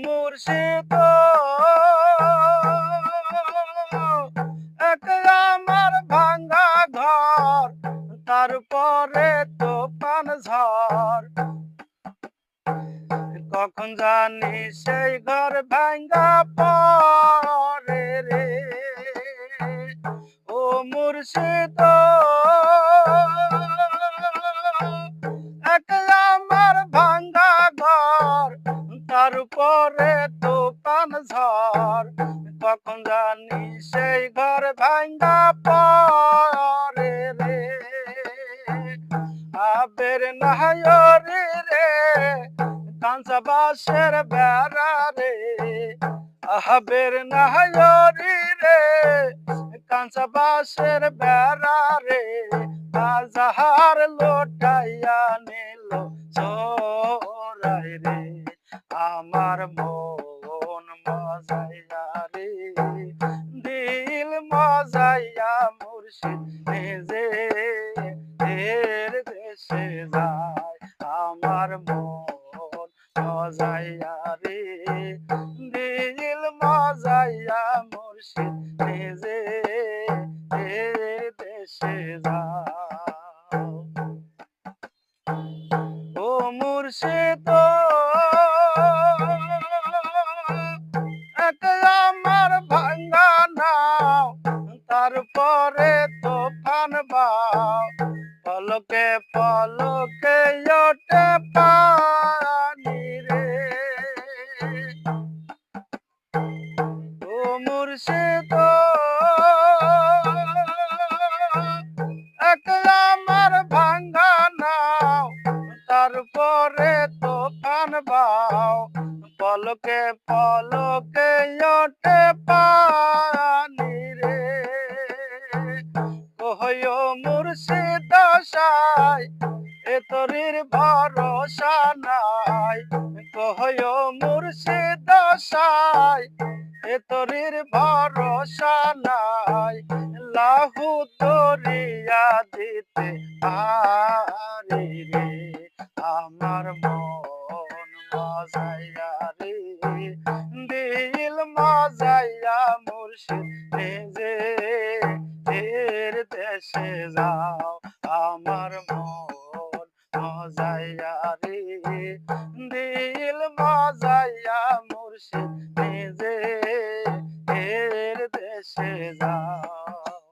মুর্শিদ এক আমার ভাঙ্গা ঘর, তারপরে তুফান ঝড়। কখন জানি সেই ঘর ভাঙ্গা পড়ে রে। ও মুর্শিদ এক আমার ভাঙ্গা ঘর, তারপরে তুফান ঝড়। কখন জানি সেই ঘর ভাঙ্গা পড়ে রে। আবের নাহরি রে কাঁচা বাঁশের বেড়া রে। আহাবের নাহরি রে কাঁচা বাঁশের বেড়া রে। বাজার লোটাইয়া নিল চোরাই রে। আমার মন মজাইয়া রে, দিল মজাইয়া মুর্শিদ নিজে এর দেশে যায়। আমার মন মজাইয়া রে, দিল মজাইয়া মুর্শিদ নিজে এর দেশে যাও। ও মুর্শিদ এক আমার ভাঙ্গা নাও, তারপরে তুফান বাও। পলকে পলকে ওঠে পানি রে। ও মুর্শিদ এক আমার ভাঙ্গা নাও, তারপরে তুফান বাও। পলকে পলকে ওঠে পানি রে। কহো মুর্শিদ সাই এ তরির ভরসা নাই। কহো মুর্শিদ সাই এ তরির ভরসা নাই। লাহু তরিয়া দিতে পারি রে। আমার মন মজাইয়া রে, দিল মজাইয়া মুর্শিদ নিজে এর দেশে যাও। আমার মন মজাইয়া